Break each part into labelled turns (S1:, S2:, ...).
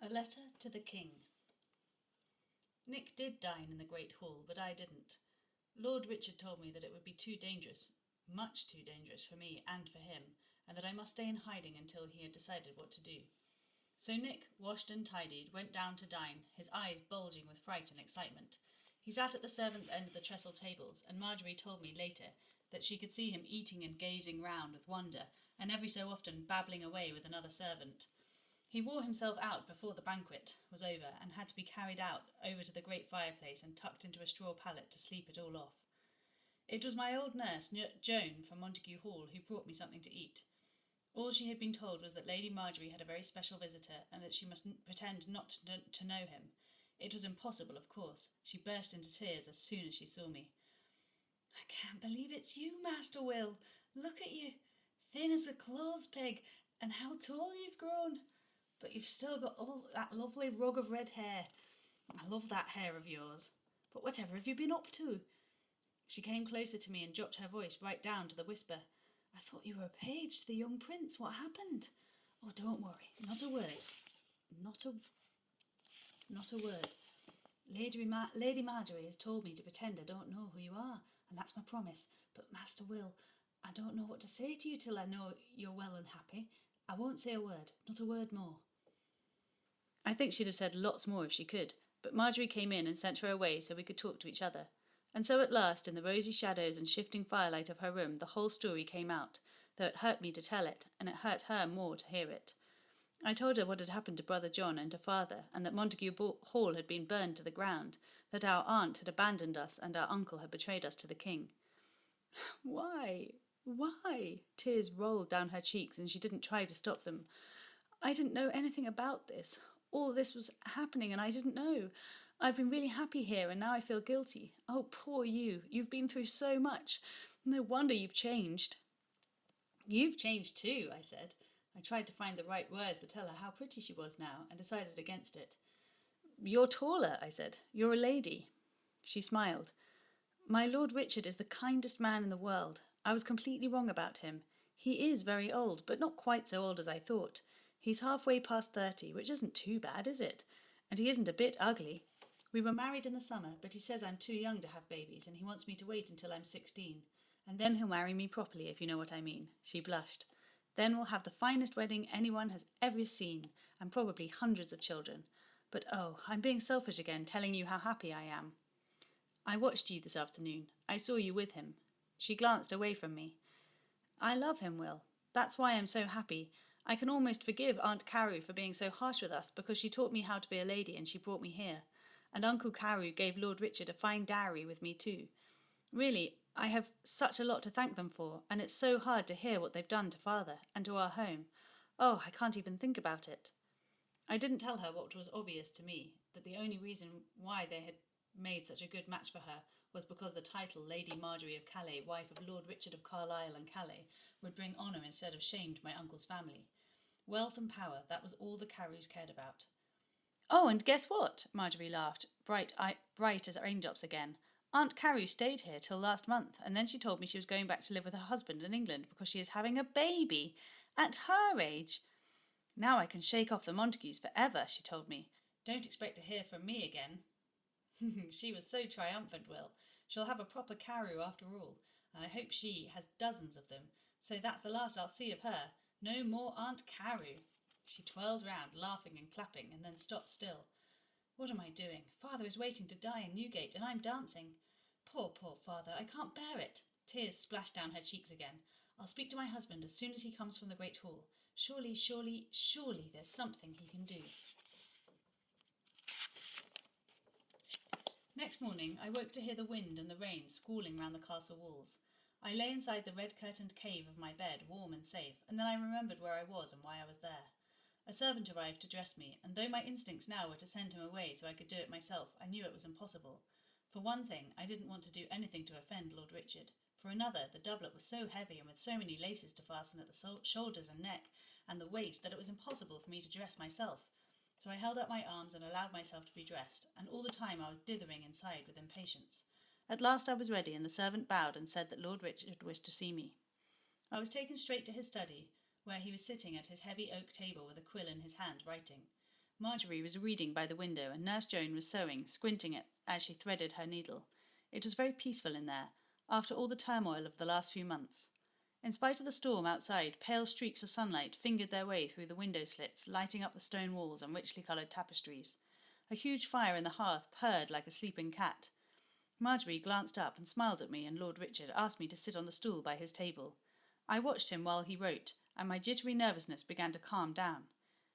S1: A letter to the king. Nick did dine in the great hall, but I didn't. Lord Richard told me that it would be too dangerous, much too dangerous for me and for him, and that I must stay in hiding until he had decided what to do. So Nick, washed and tidied, went down to dine, his eyes bulging with fright and excitement. He sat at the servants' end of the trestle tables, and Marjorie told me later that she could see him eating and gazing round with wonder, and every so often babbling away with another servant. He wore himself out before the banquet was over and had to be carried out over to the great fireplace and tucked into a straw pallet to sleep it all off. It was my old nurse, Joan, from Montague Hall, who brought me something to eat. All she had been told was that Lady Marjorie had a very special visitor and that she must pretend not to know him. It was impossible, of course. She burst into tears as soon as she saw me. "I can't believe it's you, Master Will. Look at you, thin as a clothes peg, and how tall you've grown. But you've still got all that lovely rug of red hair. I love that hair of yours. But whatever have you been up to?" She came closer to me and dropped her voice right down to the whisper. "I thought you were a page to the young prince. What happened?" "Oh, don't worry. Not a word. Not a word. Lady Marjorie has told me to pretend I don't know who you are, and that's my promise. But, Master Will, I don't know what to say to you till I know you're well and happy. I won't say a word. Not a word more." I think she'd have said lots more if she could, but Marjorie came in and sent her away so we could talk to each other. And so at last, in the rosy shadows and shifting firelight of her room, the whole story came out, though it hurt me to tell it, and it hurt her more to hear it. I told her what had happened to Brother John and to Father, and that Montague Hall had been burned to the ground, that our aunt had abandoned us and our uncle had betrayed us to the king. Why? Why? Tears rolled down her cheeks and she didn't try to stop them. I didn't know anything about this. All this was happening and I didn't know. I've been really happy here and now I feel guilty. Oh, poor you. You've been through so much. No wonder you've changed. "You've changed too," I said. I tried to find the right words to tell her how pretty she was now and decided against it. "You're taller," I said. "You're a lady." She smiled. "My Lord Richard is the kindest man in the world. I was completely wrong about him. He is very old, but not quite so old as I thought. He's halfway past 30, which isn't too bad, is it? And he isn't a bit ugly. We were married in the summer, but he says I'm too young to have babies and he wants me to wait until I'm 16. And then he'll marry me properly, if you know what I mean." She blushed. "Then we'll have the finest wedding anyone has ever seen, and probably hundreds of children. But oh, I'm being selfish again, telling you how happy I am. I watched you this afternoon. I saw you with him." She glanced away from me. "I love him, Will. That's why I'm so happy. I can almost forgive Aunt Carew for being so harsh with us because she taught me how to be a lady and she brought me here. And Uncle Carew gave Lord Richard a fine dowry with me too. Really, I have such a lot to thank them for, and it's so hard to hear what they've done to Father and to our home. Oh, I can't even think about it." I didn't tell her what was obvious to me, that the only reason why they had made such a good match for her was because the title Lady Marjorie of Calais, wife of Lord Richard of Carlisle and Calais, would bring honour instead of shame to my uncle's family. Wealth and power, that was all the Carews cared about. "Oh, and guess what?" Marjorie laughed, bright as raindrops again. "Aunt Carew stayed here till last month, and then she told me she was going back to live with her husband in England because she is having a baby. At her age. Now I can shake off the Montagues for ever," she told me. "Don't expect to hear from me again." She was so triumphant, Will. She'll have a proper Carew after all, and I hope she has dozens of them. So that's the last I'll see of her. No more Aunt Carew. She twirled round, laughing and clapping, and then stopped still. What am I doing? Father is waiting to die in Newgate, and I'm dancing. Poor Father, I can't bear it. Tears splashed down her cheeks again. I'll speak to my husband as soon as he comes from the great hall. Surely there's something he can do. Next morning, I woke to hear the wind and the rain squalling round the castle walls. I lay inside the red-curtained cave of my bed, warm and safe, and then I remembered where I was and why I was there. A servant arrived to dress me, and though my instincts now were to send him away so I could do it myself, I knew it was impossible. For one thing, I didn't want to do anything to offend Lord Richard. For another, the doublet was so heavy and with so many laces to fasten at the shoulders and neck and the waist that it was impossible for me to dress myself. So I held up my arms and allowed myself to be dressed, and all the time I was dithering inside with impatience. At last I was ready, and the servant bowed and said that Lord Richard wished to see me. I was taken straight to his study, where he was sitting at his heavy oak table with a quill in his hand, writing. Marjorie was reading by the window, and Nurse Joan was sewing, squinting as she threaded her needle. It was very peaceful in there, after all the turmoil of the last few months. In spite of the storm outside, pale streaks of sunlight fingered their way through the window slits, lighting up the stone walls and richly coloured tapestries. A huge fire in the hearth purred like a sleeping cat. Marjorie glanced up and smiled at me, and Lord Richard asked me to sit on the stool by his table. I watched him while he wrote, and my jittery nervousness began to calm down.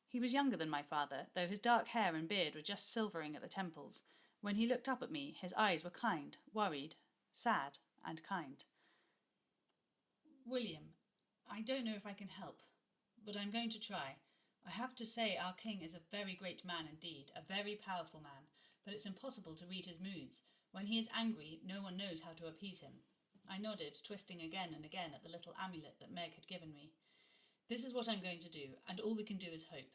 S1: He was younger than my father, though his dark hair and beard were just silvering at the temples. When he looked up at me, his eyes were kind, worried, sad, and kind. William, I don't know if I can help, but I'm going to try. I have to say our king is a very great man indeed, a very powerful man, but it's impossible to read his moods. When he is angry, no one knows how to appease him. I nodded, twisting again and again at the little amulet that Meg had given me. This is what I'm going to do, and all we can do is hope.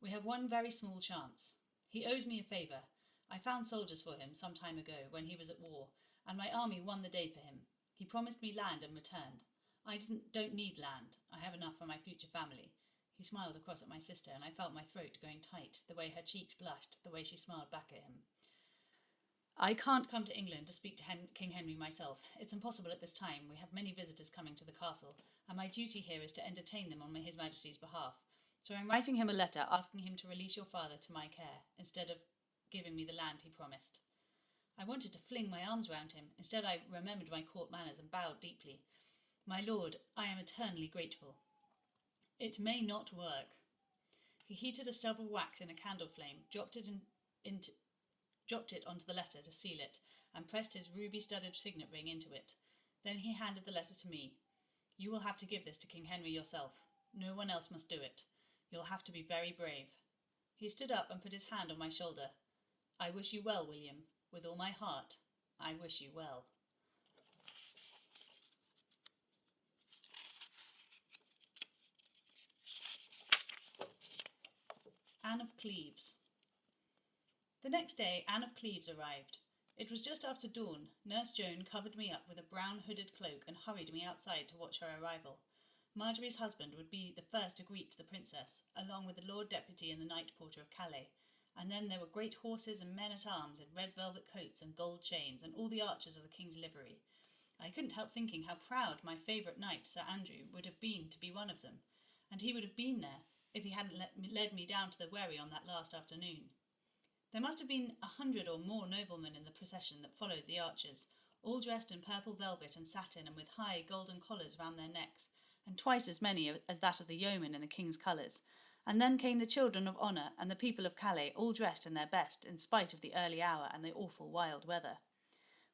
S1: We have one very small chance. He owes me a favour. I found soldiers for him some time ago, when he was at war, and my army won the day for him. He promised me land and returned. I don't need land. I have enough for my future family. He smiled across at my sister, and I felt my throat going tight, the way her cheeks blushed, the way she smiled back at him. I can't come to England to speak to King Henry myself. It's impossible at this time. We have many visitors coming to the castle, and my duty here is to entertain them on His Majesty's behalf. So I'm writing him a letter asking him to release your father to my care, instead of giving me the land he promised. I wanted to fling my arms round him. Instead, I remembered my court manners and bowed deeply. My lord, I am eternally grateful. It may not work. He heated a stub of wax in a candle flame, dropped it onto the letter to seal it, and pressed his ruby-studded signet ring into it. Then he handed the letter to me. You will have to give this to King Henry yourself. No one else must do it. You'll have to be very brave. He stood up and put his hand on my shoulder. I wish you well, William. With all my heart, I wish you well. Anne of Cleves. The next day, Anne of Cleves arrived. It was just after dawn. Nurse Joan covered me up with a brown hooded cloak and hurried me outside to watch her arrival. Marjorie's husband would be the first to greet the princess, along with the Lord Deputy and the Knight Porter of Calais. And then there were great horses and men-at-arms in red velvet coats and gold chains, and all the archers of the king's livery. I couldn't help thinking how proud my favourite knight, Sir Andrew, would have been to be one of them. And he would have been there, if he hadn't led me down to the wherry on that last afternoon. There must have been 100 or more noblemen in the procession that followed the archers, all dressed in purple velvet and satin and with high golden collars round their necks, and twice as many as that of the yeomen in the king's colours. And then came the children of honour and the people of Calais, all dressed in their best, in spite of the early hour and the awful wild weather.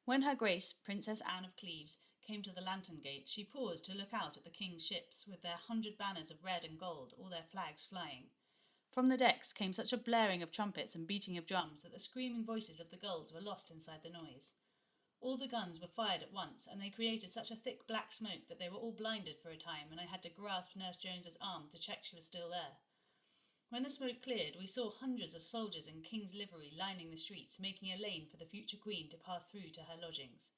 S1: When Her Grace, Princess Anne of Cleves, came to the lantern gate, she paused to look out at the king's ships, with their 100 banners of red and gold, all their flags flying. From the decks came such a blaring of trumpets and beating of drums that the screaming voices of the gulls were lost inside the noise. All the guns were fired at once, and they created such a thick black smoke that they were all blinded for a time, and I had to grasp Nurse Jones's arm to check she was still there. When the smoke cleared, we saw hundreds of soldiers in king's livery lining the streets, making a lane for the future queen to pass through to her lodgings.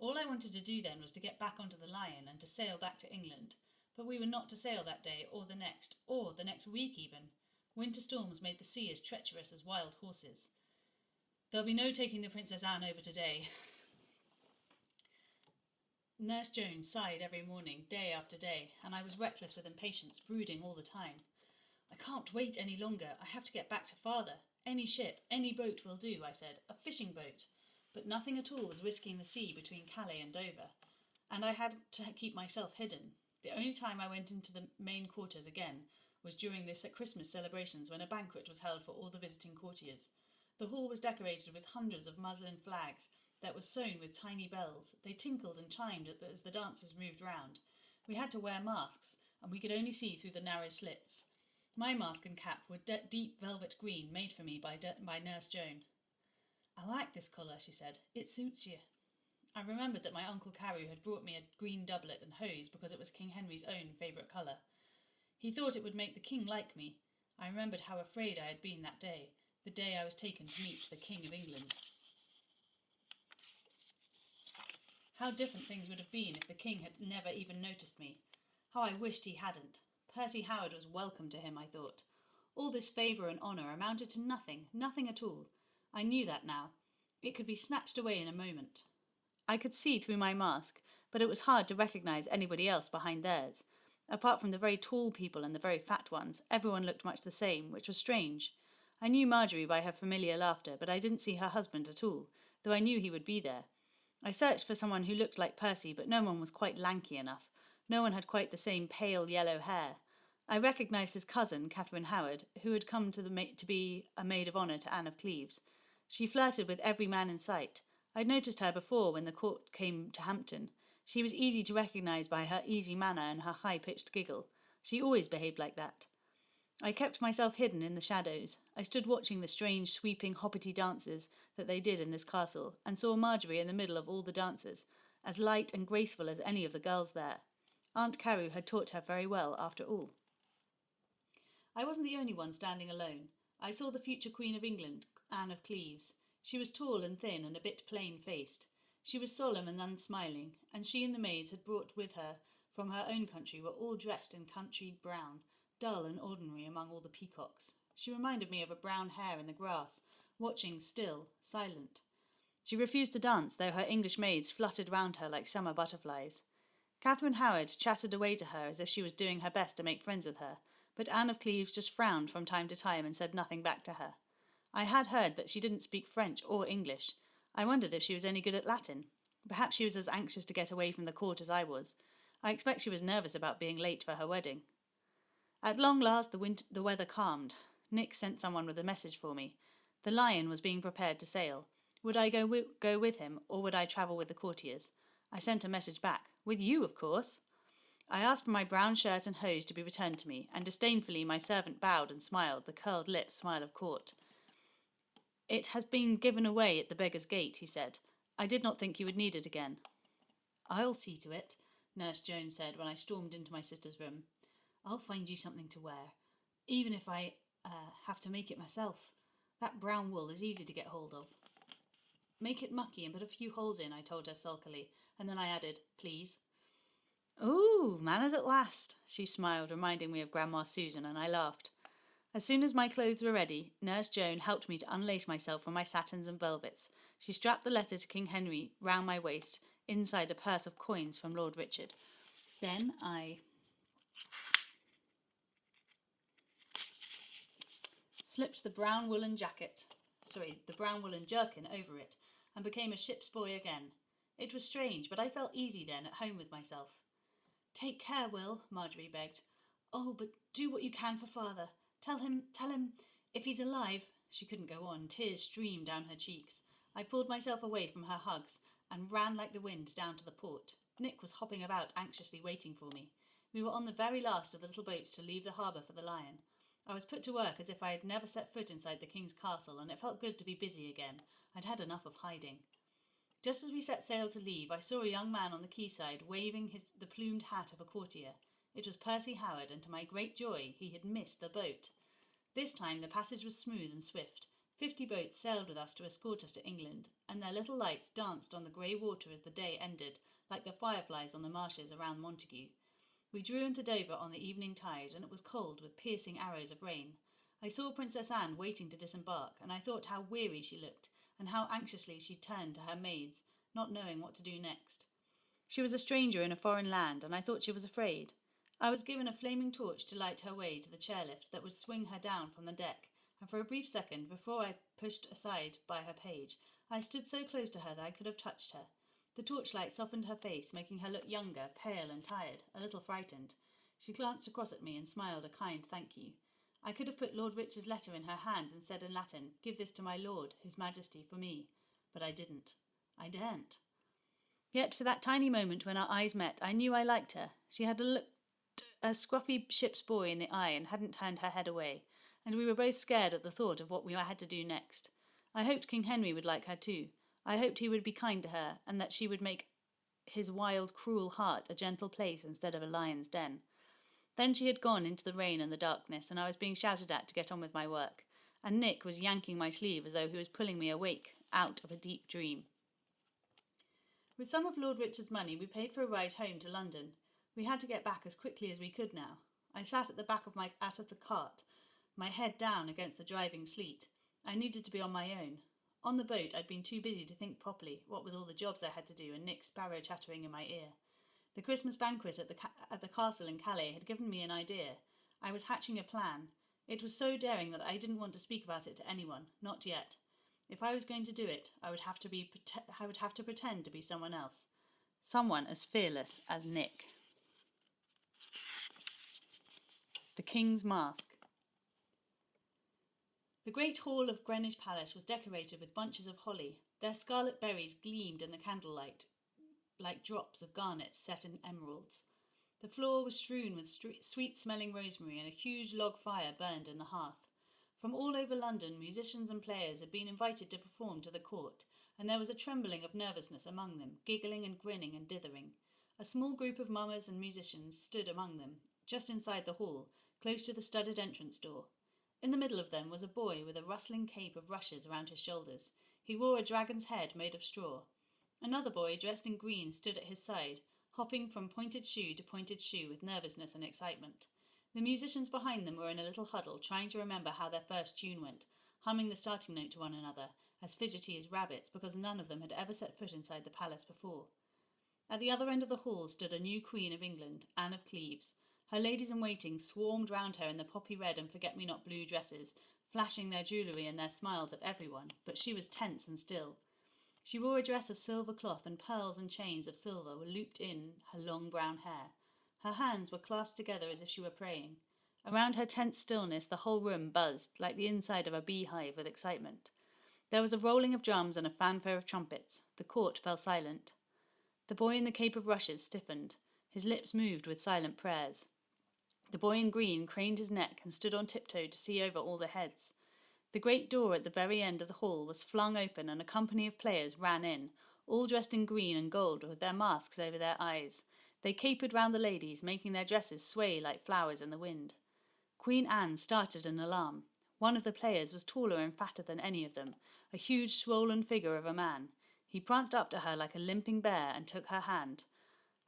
S1: All I wanted to do then was to get back onto the Lion and to sail back to England, but we were not to sail that day or the next week even. Winter storms made the sea as treacherous as wild horses. There'll be no taking the Princess Anne over today. Nurse Jones sighed every morning, day after day, and I was reckless with impatience, brooding all the time. I can't wait any longer. I have to get back to father. Any ship, any boat will do, I said. A fishing boat. But nothing at all was risking the sea between Calais and Dover, and I had to keep myself hidden. The only time I went into the main quarters again was during the Christmas celebrations, when a banquet was held for all the visiting courtiers. The hall was decorated with hundreds of muslin flags that were sewn with tiny bells. They tinkled and chimed as the dancers moved round. We had to wear masks, and we could only see through the narrow slits. My mask and cap were deep velvet green, made for me by Nurse Joan. I like this colour, she said. It suits you. I remembered that my Uncle Carew had brought me a green doublet and hose because it was King Henry's own favourite colour. He thought it would make the king like me. I remembered how afraid I had been that day, the day I was taken to meet the King of England. How different things would have been if the king had never even noticed me. How I wished he hadn't. Percy Howard was welcome to him, I thought. All this favour and honour amounted to nothing, nothing at all. I knew that now. It could be snatched away in a moment. I could see through my mask, but it was hard to recognise anybody else behind theirs. Apart from the very tall people and the very fat ones, everyone looked much the same, which was strange. I knew Marjorie by her familiar laughter, but I didn't see her husband at all, though I knew he would be there. I searched for someone who looked like Percy, but no one was quite lanky enough. No one had quite the same pale yellow hair. I recognised his cousin, Catherine Howard, who had come to be a maid of honour to Anne of Cleves. She flirted with every man in sight. I'd noticed her before when the court came to Hampton. She was easy to recognise by her easy manner and her high-pitched giggle. She always behaved like that. I kept myself hidden in the shadows. I stood watching the strange, sweeping, hoppity dances that they did in this castle, and saw Marjorie in the middle of all the dancers, as light and graceful as any of the girls there. Aunt Carew had taught her very well, after all. I wasn't the only one standing alone. I saw the future Queen of England, Anne of Cleves. She was tall and thin and a bit plain-faced. She was solemn and unsmiling, and she and the maids had brought with her from her own country were all dressed in country brown, dull and ordinary among all the peacocks. She reminded me of a brown hare in the grass, watching still, silent. She refused to dance, though her English maids fluttered round her like summer butterflies. Catherine Howard chattered away to her as if she was doing her best to make friends with her, but Anne of Cleves just frowned from time to time and said nothing back to her. I had heard that she didn't speak French or English. I wondered if she was any good at Latin. Perhaps she was as anxious to get away from the court as I was. I expect she was nervous about being late for her wedding. At long last the weather calmed. Nick sent someone with a message for me. The Lion was being prepared to sail. Would I go with him, or would I travel with the courtiers? I sent a message back. With you, of course. I asked for my brown shirt and hose to be returned to me, and disdainfully my servant bowed and smiled, the curled lip smile of court. It has been given away at the beggar's gate, he said. I did not think you would need it again. I'll see to it, Nurse Jones said when I stormed into my sister's room. I'll find you something to wear, even if I have to make it myself. That brown wool is easy to get hold of. Make it mucky and put a few holes in, I told her sulkily, and then I added, please. Ooh, manners at last, she smiled, reminding me of Grandma Susan, and I laughed. As soon as my clothes were ready, Nurse Joan helped me to unlace myself from my satins and velvets. She strapped the letter to King Henry round my waist, inside a purse of coins from Lord Richard. Then I slipped the brown woolen jerkin over it, and became a ship's boy again. It was strange, but I felt easy then, at home with myself. Take care, Will, Marjorie begged. Oh, but do what you can for father. Tell him, if he's alive. She couldn't go on. Tears streamed down her cheeks. I pulled myself away from her hugs and ran like the wind down to the port. Nick was hopping about anxiously waiting for me. We were on the very last of the little boats to leave the harbour for the Lion. I was put to work as if I had never set foot inside the king's castle, and it felt good to be busy again. I'd had enough of hiding. Just as we set sail to leave, I saw a young man on the quayside waving the plumed hat of a courtier. It was Percy Howard, and to my great joy, he had missed the boat. This time the passage was smooth and swift. 50 boats sailed with us to escort us to England, and their little lights danced on the grey water as the day ended, like the fireflies on the marshes around Montague. We drew into Dover on the evening tide, and it was cold, with piercing arrows of rain. I saw Princess Anne waiting to disembark, and I thought how weary she looked, and how anxiously she turned to her maids, not knowing what to do next. She was a stranger in a foreign land, and I thought she was afraid. I was given a flaming torch to light her way to the chairlift that would swing her down from the deck, and for a brief second, before I pushed aside by her page, I stood so close to her that I could have touched her. The torchlight softened her face, making her look younger, pale and tired, a little frightened. She glanced across at me and smiled a kind thank you. I could have put Lord Richard's letter in her hand and said in Latin, "Give this to my lord, his majesty, for me." But I didn't. I daren't. Yet for that tiny moment when our eyes met, I knew I liked her. She had looked a scruffy ship's boy in the eye and hadn't turned her head away, and we were both scared at the thought of what we had to do next. I hoped King Henry would like her too. I hoped he would be kind to her, and that she would make his wild, cruel heart a gentle place instead of a lion's den. Then she had gone into the rain and the darkness, and I was being shouted at to get on with my work, and Nick was yanking my sleeve as though he was pulling me awake out of a deep dream. With some of Lord Richard's money, we paid for a ride home to London. We had to get back as quickly as we could now. I sat at the back of the cart, my head down against the driving sleet. I needed to be on my own. On the boat, I'd been too busy to think properly, what with all the jobs I had to do and Nick Sparrow chattering in my ear. The Christmas banquet at the castle in Calais had given me an idea. I was hatching a plan. It was so daring that I didn't want to speak about it to anyone, not yet. If I was going to do it, I would have to pretend to be someone else. Someone as fearless as Nick. The King's Mask. The great hall of Greenwich Palace was decorated with bunches of holly. Their scarlet berries gleamed in the candlelight like drops of garnet set in emeralds. The floor was strewn with sweet-smelling rosemary, and a huge log fire burned in the hearth. From all over London, musicians and players had been invited to perform to the court, and there was a trembling of nervousness among them, giggling and grinning and dithering. A small group of mummers and musicians stood among them, just inside the hall, close to the studded entrance door. In the middle of them was a boy with a rustling cape of rushes around his shoulders. He wore a dragon's head made of straw. Another boy, dressed in green, stood at his side, hopping from pointed shoe to pointed shoe with nervousness and excitement. The musicians behind them were in a little huddle, trying to remember how their first tune went, humming the starting note to one another, as fidgety as rabbits, because none of them had ever set foot inside the palace before. At the other end of the hall stood a new Queen of England, Anne of Cleves. Her ladies-in-waiting swarmed round her in their poppy red and forget-me-not blue dresses, flashing their jewellery and their smiles at everyone, but she was tense and still. She wore a dress of silver cloth, and pearls and chains of silver were looped in her long brown hair. Her hands were clasped together as if she were praying. Around her tense stillness the whole room buzzed, like the inside of a beehive with excitement. There was a rolling of drums and a fanfare of trumpets. The court fell silent. The boy in the cape of rushes stiffened. His lips moved with silent prayers. The boy in green craned his neck and stood on tiptoe to see over all the heads. The great door at the very end of the hall was flung open, and a company of players ran in, all dressed in green and gold with their masks over their eyes. They capered round the ladies, making their dresses sway like flowers in the wind. Queen Anne started in alarm. One of the players was taller and fatter than any of them, a huge swollen figure of a man. He pranced up to her like a limping bear and took her hand.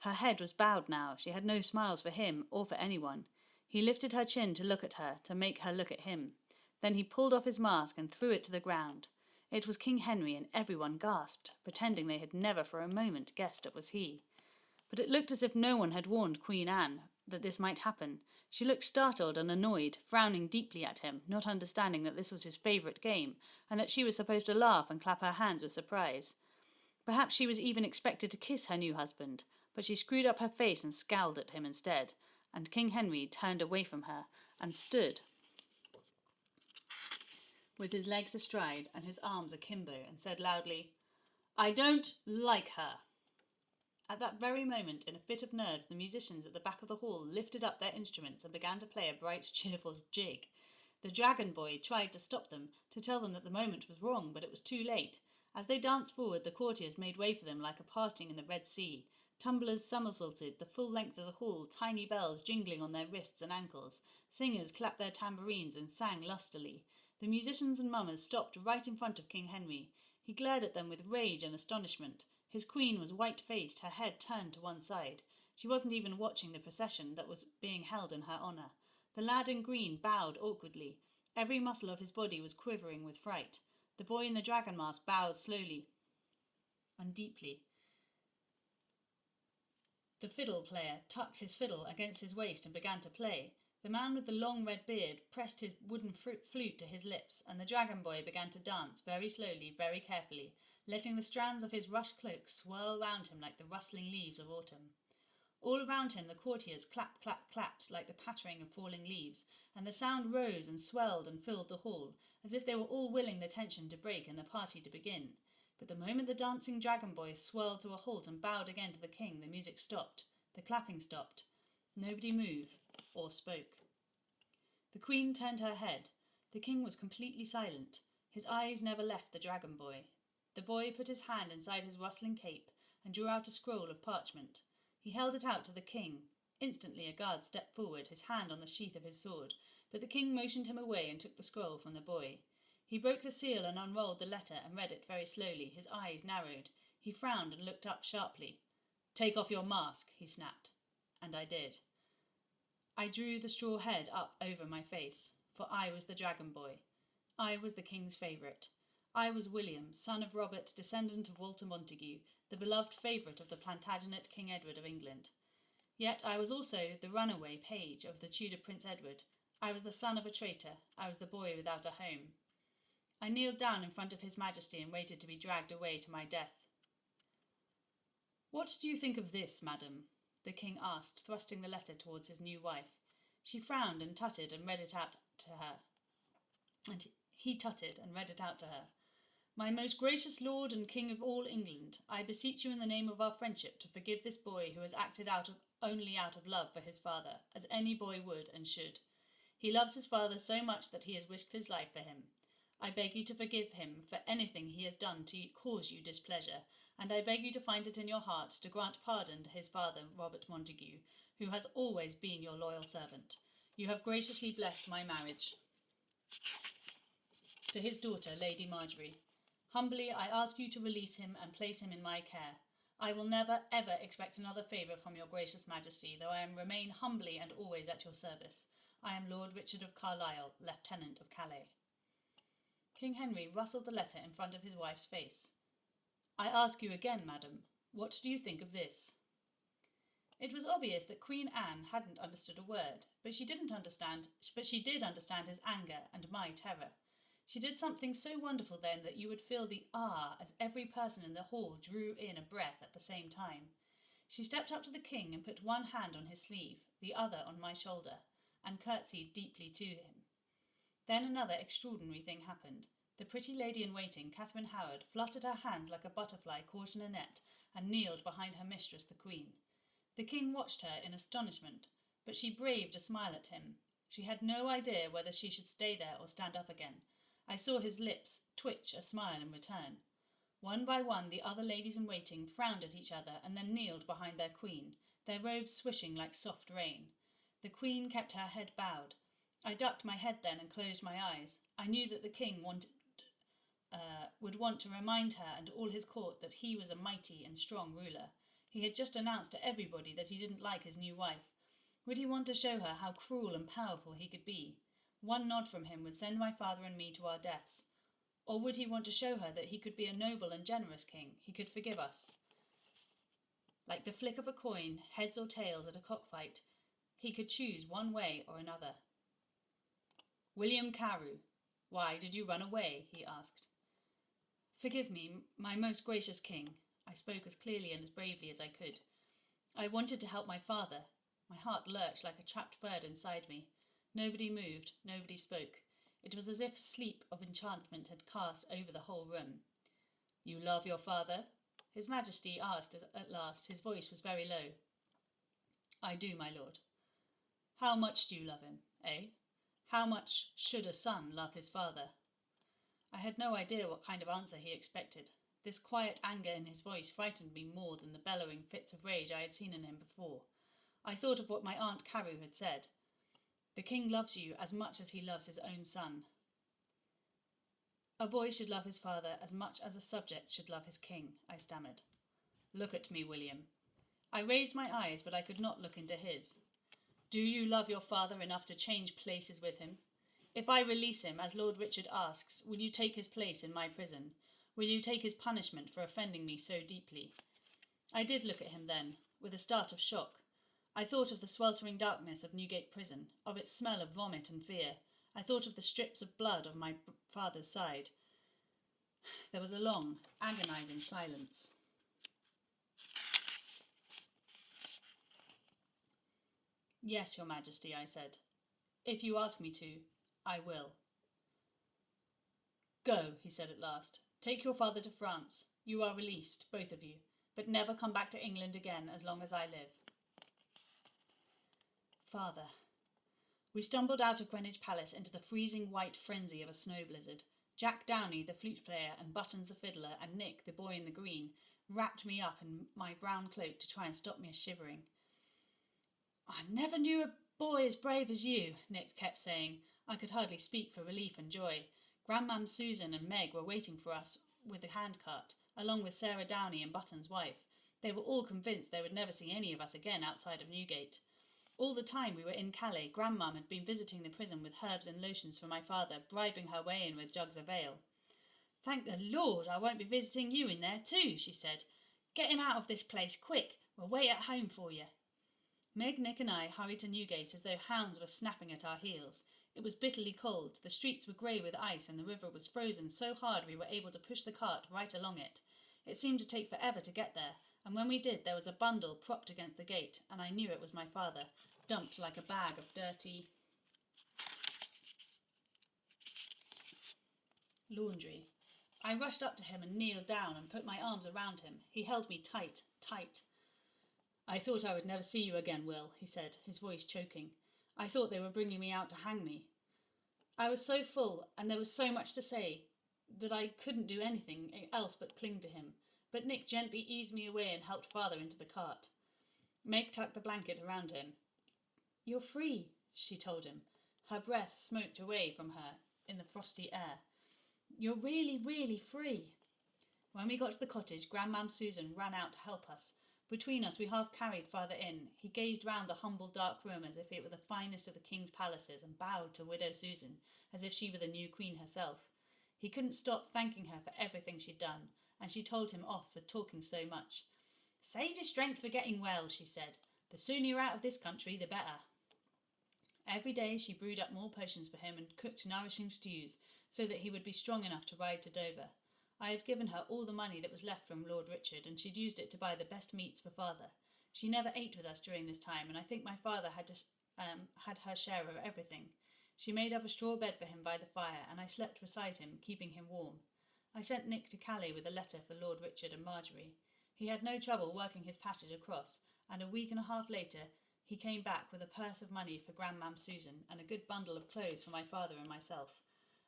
S1: Her head was bowed now. She had no smiles for him or for anyone. He lifted her chin to look at her, to make her look at him. Then he pulled off his mask and threw it to the ground. It was King Henry, and everyone gasped, pretending they had never for a moment guessed it was he. But it looked as if no one had warned Queen Anne that this might happen. She looked startled and annoyed, frowning deeply at him, not understanding that this was his favourite game, and that she was supposed to laugh and clap her hands with surprise. Perhaps she was even expected to kiss her new husband, but she screwed up her face and scowled at him instead, and King Henry turned away from her and stood with his legs astride and his arms akimbo, and said loudly, "I don't like her." At that very moment, in a fit of nerves, the musicians at the back of the hall lifted up their instruments and began to play a bright, cheerful jig. The dragon boy tried to stop them, to tell them that the moment was wrong, but it was too late. As they danced forward, the courtiers made way for them like a parting in the Red Sea. Tumblers somersaulted the full length of the hall, tiny bells jingling on their wrists and ankles. Singers clapped their tambourines and sang lustily. The musicians and mummers stopped right in front of King Henry. He glared at them with rage and astonishment. His queen was white-faced, her head turned to one side. She wasn't even watching the procession that was being held in her honour. The lad in green bowed awkwardly. Every muscle of his body was quivering with fright. The boy in the dragon mask bowed slowly and deeply. The fiddle player tucked his fiddle against his waist and began to play. The man with the long red beard pressed his wooden flute to his lips, and the dragon boy began to dance very slowly, very carefully, letting the strands of his rush cloak swirl round him like the rustling leaves of autumn. All around him the courtiers clapped like the pattering of falling leaves, and the sound rose and swelled and filled the hall, as if they were all willing the tension to break and the party to begin. But the moment the dancing dragon boy swirled to a halt and bowed again to the king, the music stopped, the clapping stopped. Nobody moved or spoke. The queen turned her head. The king was completely silent. His eyes never left the dragon boy. The boy put his hand inside his rustling cape and drew out a scroll of parchment. He held it out to the king. Instantly a guard stepped forward, his hand on the sheath of his sword, but the king motioned him away and took the scroll from the boy. He broke the seal and unrolled the letter and read it very slowly. His eyes narrowed. He frowned and looked up sharply. "Take off your mask," he snapped. And I did. I drew the straw head up over my face. for I was the dragon boy. I was the king's favourite. I was William, son of Robert, descendant of Walter Montague, the beloved favourite of the Plantagenet King Edward of England. Yet I was also the runaway page of the Tudor Prince Edward. I was the son of a traitor. I was the boy without a home. I kneeled down in front of His Majesty and waited to be dragged away to my death. "What do you think of this, madam?" the king asked, thrusting the letter towards his new wife. She frowned and tutted and read it out to her. And he tutted and read it out to her. "My most gracious lord and king of all England, I beseech you in the name of our friendship to forgive this boy who has acted only out of love for his father, as any boy would and should. He loves his father so much that he has risked his life for him. I beg you to forgive him for anything he has done to cause you displeasure, and I beg you to find it in your heart to grant pardon to his father, Robert Montague, who has always been your loyal servant. You have graciously blessed my marriage." To his daughter, Lady Marjorie, "Humbly I ask you to release him and place him in my care. I will never, ever expect another favour from your gracious majesty, though I remain humbly and always at your service. I am Lord Richard of Carlisle, Lieutenant of Calais." King Henry rustled the letter in front of his wife's face. "I ask you again, madam, what do you think of this?" It was obvious that Queen Anne hadn't understood a word, but she did understand his anger and my terror. She did something so wonderful then that you would feel the "ah" as every person in the hall drew in a breath at the same time. She stepped up to the king and put one hand on his sleeve, the other on my shoulder, and curtsied deeply to him. Then another extraordinary thing happened. The pretty lady-in-waiting, Catherine Howard, fluttered her hands like a butterfly caught in a net and kneeled behind her mistress, the queen. The king watched her in astonishment, but she braved a smile at him. She had no idea whether she should stay there or stand up again. I saw his lips twitch a smile in return. One by one, the other ladies-in-waiting frowned at each other and then kneeled behind their queen, their robes swishing like soft rain. The queen kept her head bowed. I ducked my head then and closed my eyes. I knew that the king would want to remind her and all his court that he was a mighty and strong ruler. He had just announced to everybody that he didn't like his new wife. Would he want to show her how cruel and powerful he could be? One nod from him would send my father and me to our deaths. Or would he want to show her that he could be a noble and generous king? He could forgive us. Like the flick of a coin, heads or tails at a cockfight, he could choose one way or another. "William Carew, why did you run away?" he asked. "Forgive me, my most gracious king." I spoke as clearly and as bravely as I could. "I wanted to help my father." My heart lurched like a trapped bird inside me. Nobody moved, nobody spoke. It was as if a sleep of enchantment had cast over the whole room. "You love your father?" His Majesty asked at last. His voice was very low. "I do, my lord." "How much do you love him, eh? How much should a son love his father?" I had no idea what kind of answer he expected. This quiet anger in his voice frightened me more than the bellowing fits of rage I had seen in him before. I thought of what my Aunt Carew had said. "The king loves you as much as he loves his own son." "A boy should love his father as much as a subject should love his king," I stammered. "Look at me, William." I raised my eyes, but I could not look into his. "Do you love your father enough to change places with him? If I release him, as Lord Richard asks, will you take his place in my prison? Will you take his punishment for offending me so deeply?" I did look at him then, with a start of shock. I thought of the sweltering darkness of Newgate Prison, of its smell of vomit and fear. I thought of the strips of blood of my father's side. There was a long, agonizing silence. "Yes, your Majesty," I said. "If you ask me to, I will." "Go," he said at last. "Take your father to France. You are released, both of you, but never come back to England again as long as I live." Father. We stumbled out of Greenwich Palace into the freezing white frenzy of a snow blizzard. Jack Downey, the flute player, and Buttons the fiddler, and Nick, the boy in the green, wrapped me up in my brown cloak to try and stop me shivering. "I never knew a boy as brave as you," Nick kept saying. I could hardly speak for relief and joy. Grandmam Susan and Meg were waiting for us with the handcart, along with Sarah Downey and Button's wife. They were all convinced they would never see any of us again outside of Newgate. All the time we were in Calais, Grandmum had been visiting the prison with herbs and lotions for my father, bribing her way in with jugs of ale. "Thank the Lord I won't be visiting you in there too," she said. "Get him out of this place, quick. We'll wait at home for you." Meg, Nick and I hurried to Newgate as though hounds were snapping at our heels. It was bitterly cold, the streets were grey with ice and the river was frozen so hard we were able to push the cart right along it. It seemed to take forever to get there, and when we did there was a bundle propped against the gate, and I knew it was my father, dumped like a bag of dirty laundry. I rushed up to him and kneeled down and put my arms around him. He held me tight, tight. "I thought I would never see you again, Will," he said, his voice choking. "I thought they were bringing me out to hang me." I was so full, and there was so much to say, that I couldn't do anything else but cling to him. But Nick gently eased me away and helped Father into the cart. Meg tucked the blanket around him. "You're free," she told him. Her breath smoked away from her in the frosty air. "You're really, really free." When we got to the cottage, Grandmam Susan ran out to help us. Between us, we half carried Father in. He gazed round the humble, dark room as if it were the finest of the king's palaces and bowed to Widow Susan as if she were the new queen herself. He couldn't stop thanking her for everything she'd done, and she told him off for talking so much. "Save your strength for getting well," she said. "The sooner you're out of this country, the better." Every day she brewed up more potions for him and cooked nourishing stews so that he would be strong enough to ride to Dover. I had given her all the money that was left from Lord Richard, and she'd used it to buy the best meats for Father. She never ate with us during this time, and I think my father had her share of everything. She made up a straw bed for him by the fire, and I slept beside him, keeping him warm. I sent Nick to Calais with a letter for Lord Richard and Marjorie. He had no trouble working his passage across, and a week and a half later he came back with a purse of money for Grandmam Susan and a good bundle of clothes for my father and myself.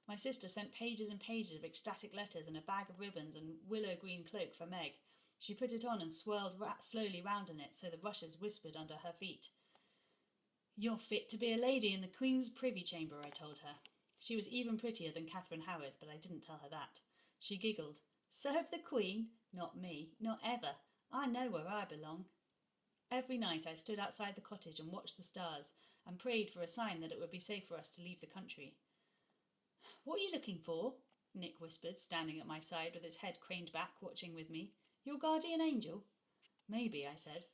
S1: My sister sent pages and pages of ecstatic letters and a bag of ribbons and willow green cloak for Meg. She put it on and swirled slowly round in it so the rushes whispered under her feet. "You're fit to be a lady in the Queen's privy chamber," I told her. She was even prettier than Catherine Howard, but I didn't tell her that. She giggled. "Serve the Queen? Not me, not ever. I know where I belong." Every night I stood outside the cottage and watched the stars and prayed for a sign that it would be safe for us to leave the country. "What are you looking for?" Nick whispered, standing at my side with his head craned back, watching with me. "Your guardian angel?" "Maybe," I said.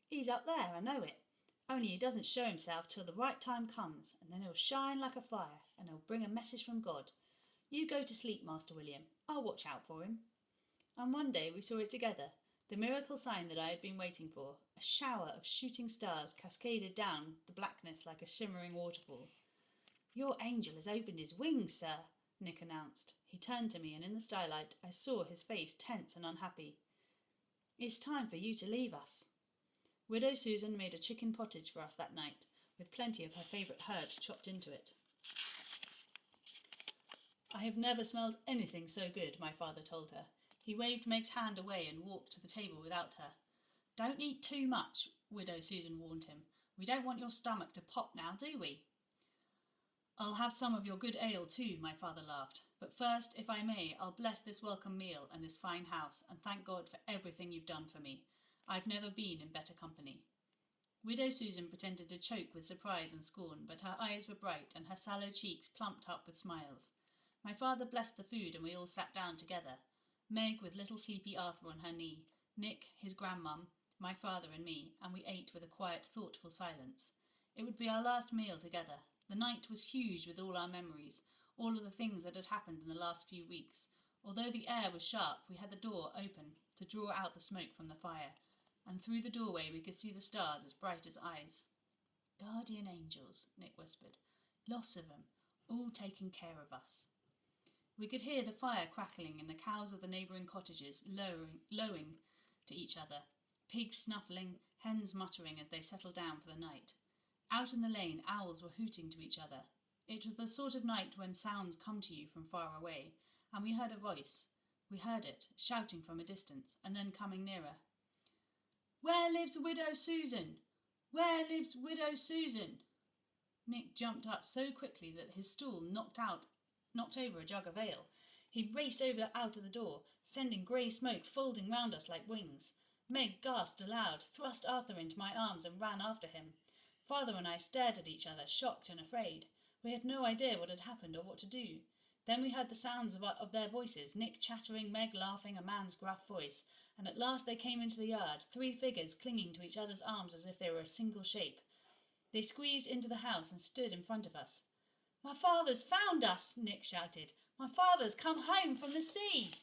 S1: "He's up there, I know it. Only he doesn't show himself till the right time comes, and then he'll shine like a fire, and he'll bring a message from God. You go to sleep, Master William. I'll watch out for him." And one day we saw it together, the miracle sign that I had been waiting for. A shower of shooting stars cascaded down the blackness like a shimmering waterfall. "Your angel has opened his wings, sir," Nick announced. He turned to me, and in the starlight I saw his face tense and unhappy. "It's time for you to leave us." Widow Susan made a chicken pottage for us that night, with plenty of her favourite herbs chopped into it. "I have never smelled anything so good," my father told her. He waved Meg's hand away and walked to the table without her. "Don't eat too much," Widow Susan warned him. "We don't want your stomach to pop now, do we?" "I'll have some of your good ale too," my father laughed. "But first, if I may, I'll bless this welcome meal and this fine house, and thank God for everything you've done for me. I've never been in better company." Widow Susan pretended to choke with surprise and scorn, but her eyes were bright and her sallow cheeks plumped up with smiles. My father blessed the food and we all sat down together. Meg with little sleepy Arthur on her knee, Nick, his grandmum, my father and me, and we ate with a quiet, thoughtful silence. It would be our last meal together. The night was huge with all our memories, all of the things that had happened in the last few weeks. Although the air was sharp, we had the door open to draw out the smoke from the fire, and through the doorway we could see the stars as bright as eyes. "Guardian angels," Nick whispered. "Lots of them, all taking care of us." We could hear the fire crackling and the cows of the neighbouring cottages lowing to each other, pigs snuffling, hens muttering as they settled down for the night. Out in the lane, owls were hooting to each other. It was the sort of night when sounds come to you from far away, and we heard a voice. We heard it, shouting from a distance, and then coming nearer. "Where lives Widow Susan? Where lives Widow Susan?" Nick jumped up so quickly that his stool knocked over a jug of ale. He raced out of the door, sending grey smoke folding round us like wings. Meg gasped aloud, thrust Arthur into my arms and ran after him. Father and I stared at each other, shocked and afraid. We had no idea what had happened or what to do. Then we heard the sounds of their voices, Nick chattering, Meg laughing, a man's gruff voice, and at last they came into the yard, 3 figures clinging to each other's arms as if they were a single shape. They squeezed into the house and stood in front of us. "My father's found us," Nick shouted. "My father's come home from the sea."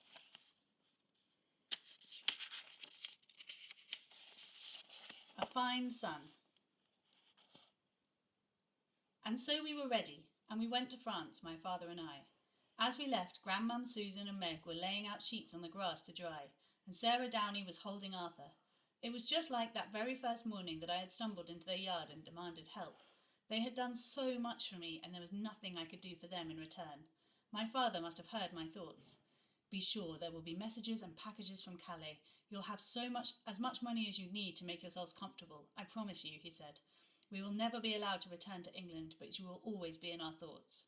S1: A fine sun. And so we were ready, and we went to France, my father and I. As we left, Grandmum Susan and Meg were laying out sheets on the grass to dry, and Sarah Downey was holding Arthur. It was just like that very first morning that I had stumbled into their yard and demanded help. They had done so much for me, and there was nothing I could do for them in return. My father must have heard my thoughts. "Be sure there will be messages and packages from Calais. You'll have as much money as you need to make yourselves comfortable. I promise you," he said. "We will never be allowed to return to England, but you will always be in our thoughts."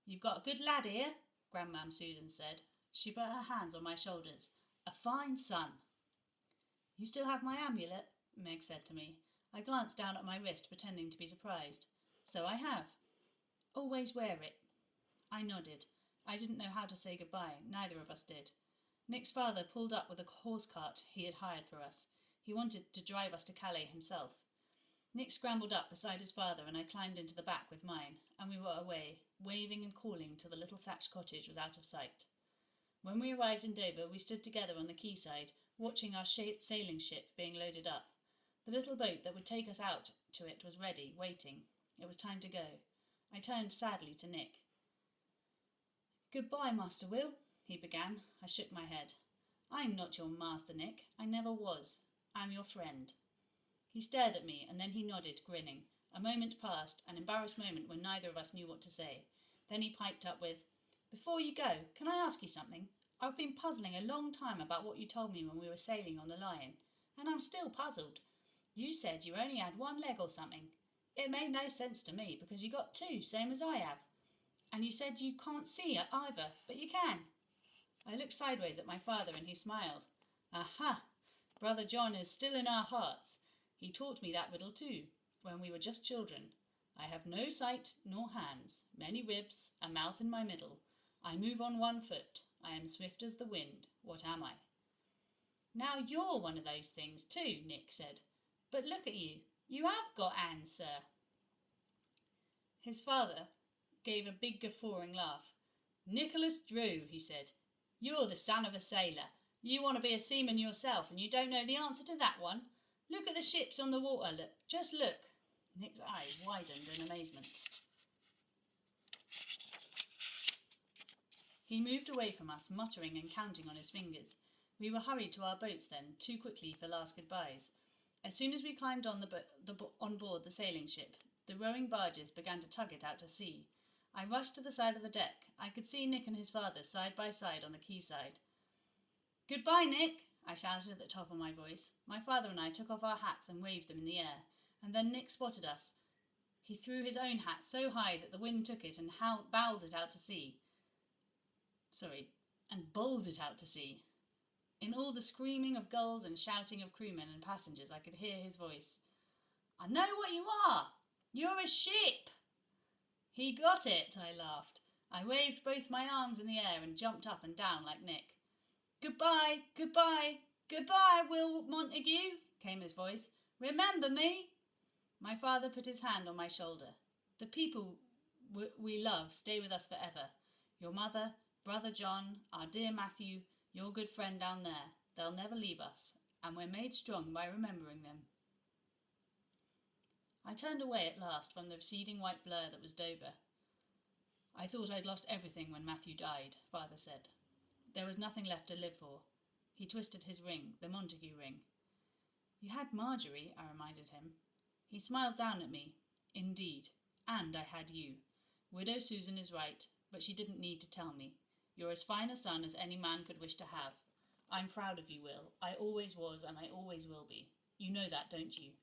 S1: "You've got a good lad here," Grandmam Susan said. She put her hands on my shoulders. "A fine son." "You still have my amulet?" Meg said to me. I glanced down at my wrist, pretending to be surprised. "So I have." "Always wear it." I nodded. I didn't know how to say goodbye. Neither of us did. Nick's father pulled up with a horse cart he had hired for us. He wanted to drive us to Calais himself. Nick scrambled up beside his father, and I climbed into the back with mine, and we were away, waving and calling till the little thatched cottage was out of sight. When we arrived in Dover, we stood together on the quayside, watching our sailing ship being loaded up. The little boat that would take us out to it was ready, waiting. It was time to go. I turned sadly to Nick. "Goodbye, Master Will," he began. I shook my head. "I'm not your master, Nick. I never was. I'm your friend." He stared at me, and then he nodded, grinning. A moment passed, an embarrassed moment when neither of us knew what to say. Then he piped up with, "Before you go, can I ask you something? I've been puzzling a long time about what you told me when we were sailing on the Lion, and I'm still puzzled. You said you only had 1 leg or something. It made no sense to me, because you got 2, same as I have. And you said you can't see either, but you can." I looked sideways at my father, and he smiled. "Aha! Brother John is still in our hearts. He taught me that riddle too, when we were just children. I have no sight nor hands, many ribs, a mouth in my middle. I move on 1 foot. I am swift as the wind. What am I?" "Now you're one of those things too," Nick said. "But look at you. You have got hands, sir." His father gave a big guffawing laugh. "Nicholas Drew," he said. "You're the son of a sailor. You want to be a seaman yourself, and you don't know the answer to that one. Look at the ships on the water. Just look." Nick's eyes widened in amazement. He moved away from us, muttering and counting on his fingers. We were hurried to our boats then, too quickly for last goodbyes. As soon as we climbed on board the sailing ship, the rowing barges began to tug it out to sea. I rushed to the side of the deck. I could see Nick and his father side by side on the quayside. "Goodbye, Nick," I shouted at the top of my voice. My father and I took off our hats and waved them in the air, and then Nick spotted us. He threw his own hat so high that the wind took it and bowled it out to sea. Bowled it out to sea. In all the screaming of gulls and shouting of crewmen and passengers, I could hear his voice. "I know what you are! You're a ship!" "He got it," I laughed. I waved both my arms in the air and jumped up and down like Nick. "Goodbye, goodbye, goodbye, Will Montague," came his voice. "Remember me?" My father put his hand on my shoulder. "The people we love stay with us forever. Your mother, Brother John, our dear Matthew, your good friend down there. They'll never leave us, and we're made strong by remembering them." I turned away at last from the receding white blur that was Dover. "I thought I'd lost everything when Matthew died," Father said. "There was nothing left to live for." He twisted his ring, the Montague ring. "You had Marjorie," I reminded him. He smiled down at me. "Indeed. And I had you. Widow Susan is right, but she didn't need to tell me. You're as fine a son as any man could wish to have. I'm proud of you, Will. I always was, and I always will be. You know that, don't you?"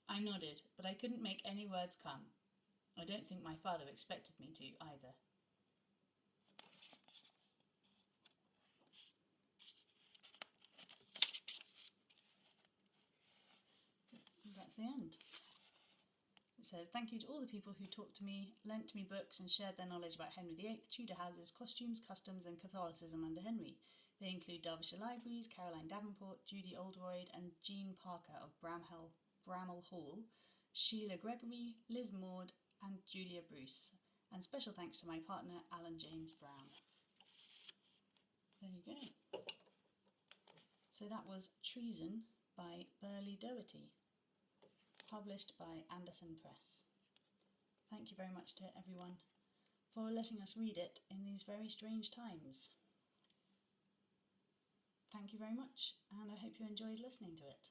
S1: I nodded, but I couldn't make any words come. I don't think my father expected me to, either. That's the end. says, thank you to all the people who talked to me, lent me books and shared their knowledge about Henry VIII, Tudor houses, costumes, customs and Catholicism under Henry. They include Derbyshire Libraries, Caroline Davenport, Judy Oldroyd and Jean Parker of Bramall Hall, Sheila Gregory, Liz Maud and Julia Bruce. And special thanks to my partner, Alan James Brown. There you go. So that was Treason by Burley Doherty, published by Anderson Press. Thank you very much to everyone for letting us read it in these very strange times. Thank you very much, and I hope you enjoyed listening to it.